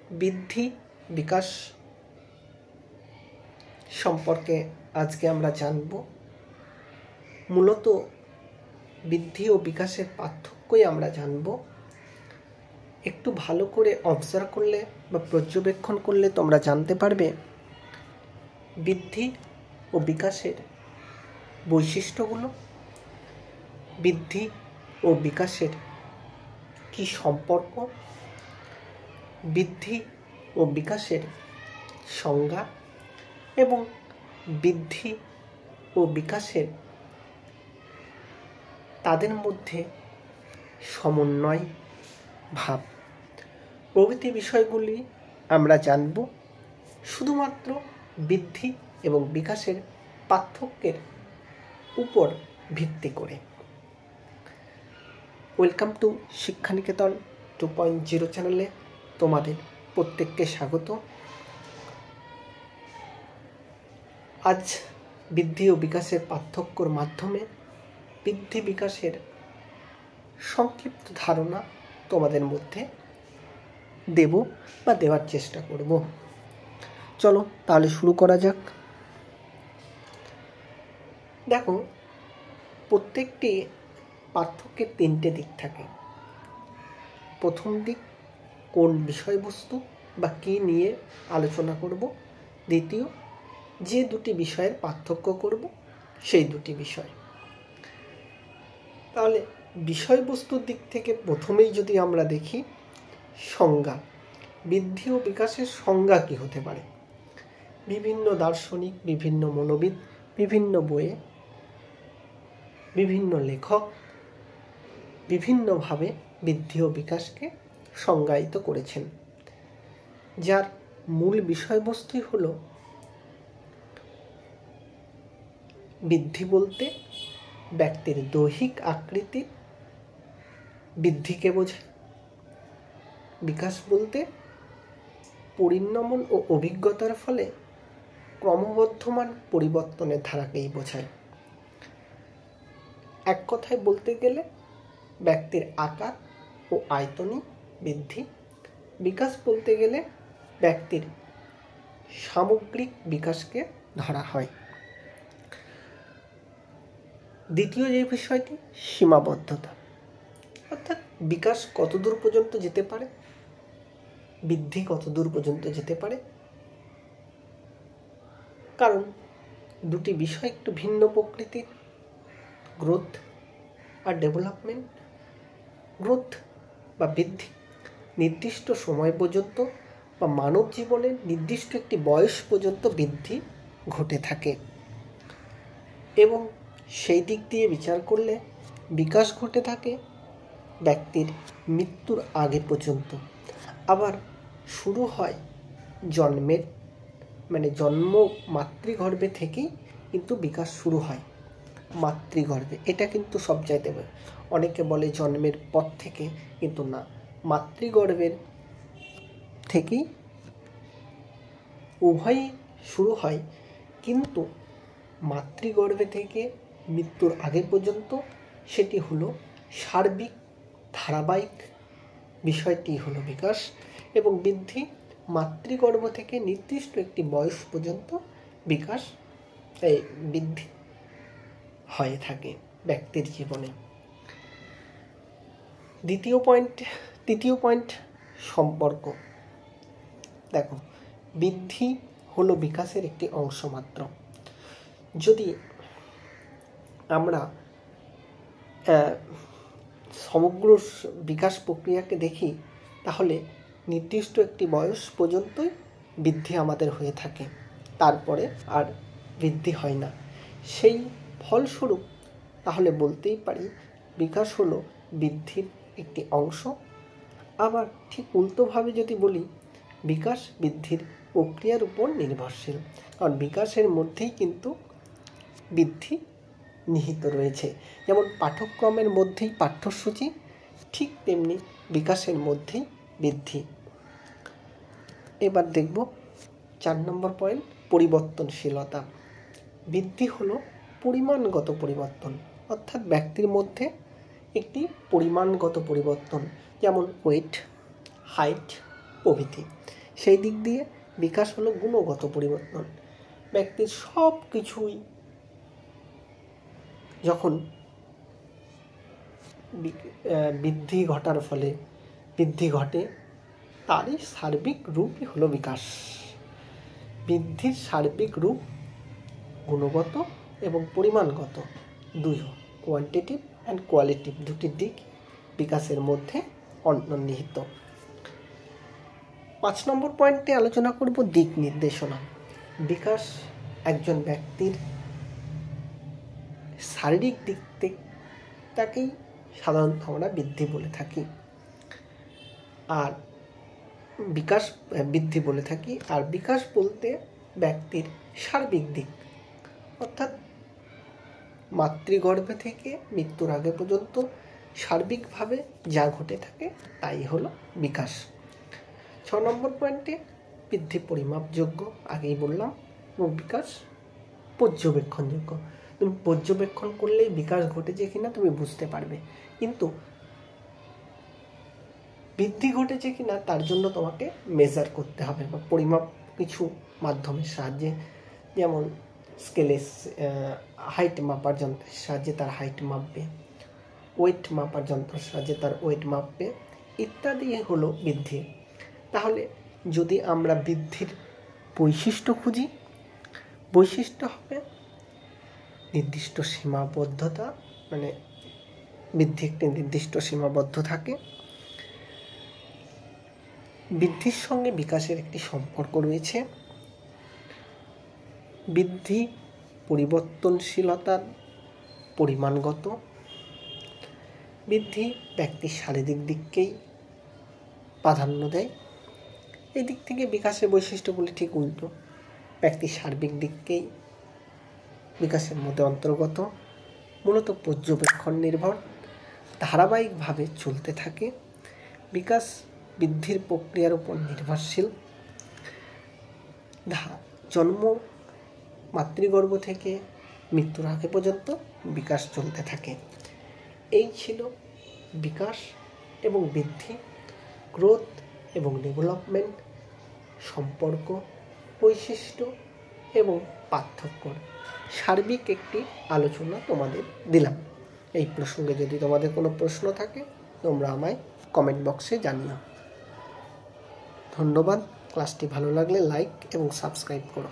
বৃদ্ধি বিকাশ সম্পর্কে আজকে আমরা জানব। মূলত বৃদ্ধি ও বিকাশের পার্থক্যই আমরা জানব। একটু ভালো করে অবজার্ভ করলে বা পর্যবেক্ষণ করলে তোমরা জানতে পারবে বৃদ্ধি ও বিকাশের বৈশিষ্ট্যগুলো, বৃদ্ধি ও বিকাশের কি সম্পর্ক, বৃদ্ধি ও বিকাশের সংজ্ঞা এবং বৃদ্ধি ও বিকাশের তাদের মধ্যে সমন্বয় ভাব প্রভৃতি বিষয়গুলি আমরা জানব শুধুমাত্র বৃদ্ধি এবং বিকাশের পার্থক্যের উপর ভিত্তি করে। ওয়েলকাম টু শিক্ষানিকেতন 2.0 চ্যানেলে তোমাদের প্রত্যেককে স্বাগত। আজ বৃদ্ধি ও বিকাশের পার্থক্যর মাধ্যমে বৃদ্ধি বিকাশের সংক্ষিপ্ত ধারণা তোমাদের মধ্যে দেব বা দেওয়ার চেষ্টা করব। চলো তাহলে শুরু করা যাক। দেখো, প্রত্যেকটি পার্থক্যের তিনটে দিক থাকে। প্রথম দিক কোন বিষয়বস্তু বা কী নিয়ে আলোচনা করব। দ্বিতীয়, যে দুটি বিষয়ের পার্থক্য করব সেই দুটি বিষয়। তাহলে বিষয়বস্তুর দিক থেকে প্রথমেই যদি আমরা দেখি সংজ্ঞা, বৃদ্ধি ও বিকাশের সংজ্ঞা কী হতে পারে। বিভিন্ন দার্শনিক, বিভিন্ন মনোবিদ, বিভিন্ন বইয়ে বিভিন্ন লেখক বিভিন্নভাবে বৃদ্ধি ও বিকাশকে সংজ্ঞায়িত করেছেন, যার মূল বিষয়বস্তুই হল বৃদ্ধি বলতে ব্যক্তির দৈহিক আকৃতির বৃদ্ধিকে বোঝায়, বিকাশ বলতে পরিণমন ও অভিজ্ঞতার ফলে ক্রমবর্ধমান পরিবর্তনের ধারাকেই বোঝায়। এক কথায় বলতে গেলে ব্যক্তির আকার ও আয়তনিক বৃদ্ধি, বিকাশ বলতে গেলে ব্যক্তির সামগ্রিক বিকাশকে ধরা হয়। দ্বিতীয় যে বিষয়টি সীমাবদ্ধতা, অর্থাৎ বিকাশ কতদূর পর্যন্ত যেতে পারে, বৃদ্ধি কতদূর পর্যন্ত যেতে পারে, কারণ দুটি বিষয় একটু ভিন্ন প্রকৃতির। গ্রোথ আর ডেভেলপমেন্ট। গ্রোথ বা বৃদ্ধি নির্দিষ্ট সময় পর্যন্ত বা মানব জীবনের নির্দিষ্ট একটি বয়স পর্যন্ত বৃদ্ধি ঘটে থাকে এবং সেই দিক দিয়ে বিচার করলে বিকাশ ঘটে থাকে ব্যক্তির মৃত্যুর আগে পর্যন্ত। আবার শুরু হয় জন্মের জন্ম মাতৃগর্ভে থেকেই কিন্তু বিকাশ শুরু হয় মাতৃগর্ভে। এটা কিন্তু সব চাইতে হবে। অনেকে বলে জন্মের পর থেকে, কিন্তু না, মাতৃগর্ভের থেকেই উভয়ই শুরু হয়, কিন্তু মাতৃগর্ভে থেকে মৃত্যুর আগে পর্যন্ত সেটি হলো সার্বিক ধারাবাহিক বিষয়টি হলো বিকাশ, এবং বৃদ্ধি মাতৃগর্ভ থেকে নির্দিষ্ট একটি বয়স পর্যন্ত বিকাশ বৃদ্ধি হয়ে থাকে ব্যক্তির জীবনে। তৃতীয় পয়েন্ট সম্পর্ক। দেখো, বৃদ্ধি হলো বিকাশের একটি অংশ মাত্র। যদি আমরা সমগ্র বিকাশ প্রক্রিয়াকে দেখি, তাহলে নির্দিষ্ট একটি বয়স পর্যন্তই বৃদ্ধি আমাদের হয়ে থাকে, তারপরে আর বৃদ্ধি হয় না। সেই ফলস্বরূপ তাহলে বলতেই পারি বিকাশ হলো বৃদ্ধির একটি অংশ। আবার ঠিক উল্টোভাবে যদি বলি, বিকাশ বৃদ্ধির প্রক্রিয়ার উপর নির্ভরশীল, কারণ বিকাশের মধ্যেই কিন্তু বৃদ্ধি নিহিত রয়েছে। যেমন পাঠ্যক্রমের মধ্যেই পাঠ্যসূচি, ঠিক তেমনি বিকাশের মধ্যেই বৃদ্ধি। এবার দেখব 4 নম্বর পয়েন্ট, পরিবর্তনশীলতা। বৃদ্ধি হলো পরিমাণগত পরিবর্তন, অর্থাৎ ব্যক্তির মধ্যে একটি পরিমাণগত পরিবর্তন, যেমন ওয়েট, হাইট প্রভৃতি। সেই দিক দিয়ে বিকাশ হলো গুণগত পরিবর্তন। ব্যক্তির সব কিছুই যখন বৃদ্ধি ঘটার ফলে বৃদ্ধি ঘটে, তারই সার্বিক রূপই হলো বিকাশ। বৃদ্ধির সার্বিক রূপ গুণগত এবং পরিমাণগত দুই, কোয়ান্টিটিভ অ্যান্ড কোয়ালিটিভ দুটি দিক বিকাশের মধ্যে অন্তর্নিহিত। 5 নম্বর পয়েন্টে আলোচনা করব দিক নির্দেশনা। বিকাশ একজন ব্যক্তির শারীরিক দিক থেকে তাকেই সাধারণত আমরা বৃদ্ধি বলে থাকি, আর বিকাশ বলতে ব্যক্তির সার্বিক দিক, অর্থাৎ মাতৃগর্ভে থেকে মৃত্যুর আগে পর্যন্ত সার্বিকভাবে যা ঘটে থাকে তাই হলো বিকাশ। 6 নম্বর পয়েন্টে বৃদ্ধি পরিমাপযোগ্য, আগেই বললাম, এবং বিকাশ পর্যবেক্ষণযোগ্য। তুমি পর্যবেক্ষণ করলেই বিকাশ ঘটেছে কিনা তুমি বুঝতে পারবে, কিন্তু বৃদ্ধি ঘটেছে কিনা তার জন্য তোমাকে মেজার করতে হবে বা পরিমাপ কিছু মাধ্যমের সাহায্যে, যেমন স্কেলে হাইট মাপার যন্ত্রের সাহায্যে তার হাইট মাপবে, ওয়েট মাপার যন্ত্রের সাহায্যে তার ওয়েট মাপবে ইত্যাদি হলো বৃদ্ধি। তাহলে যদি আমরা বৃদ্ধির বৈশিষ্ট্য খুঁজি, বৈশিষ্ট্য হবে নির্দিষ্ট সীমাবদ্ধতা, মানে বৃদ্ধি একটি নির্দিষ্ট সীমাবদ্ধ থাকে। বৃদ্ধির সঙ্গে বিকাশের একটি সম্পর্ক রয়েছে। বৃদ্ধি পরিবর্তনশীলতার পরিমাণগত। বৃদ্ধি ব্যক্তির শারীরিক দিককেই প্রাধান্য দেয়। এই দিক থেকে বিকাশের বৈশিষ্ট্যগুলি ঠিক উল্টো, ব্যক্তির সার্বিক দিককেই বিকাশের মধ্যে অন্তর্গত। মূলত পর্যবেক্ষণ নির্ভর, ধারাবাহিকভাবে চলতে থাকে। বিকাশ বৃদ্ধির প্রক্রিয়ার উপর নির্ভরশীল। জন্ম মাতৃগর্ভ থেকে মৃত্যুর আগে পর্যন্ত বিকাশ চলতে থাকে। এই ছিল বিকাশ এবং বৃদ্ধি, গ্রোথ এবং ডেভেলপমেন্ট সম্পর্ক, বৈশিষ্ট্য এবং পার্থক্যর সার্বিক একটি আলোচনা তোমাদের দিলাম। এই প্রসঙ্গে যদি তোমাদের কোনো প্রশ্ন থাকে তোমরা আমায় কমেন্ট বক্সে জানিও। ধন্যবাদ। ক্লাসটি ভালো লাগলে লাইক এবং সাবস্ক্রাইব করো।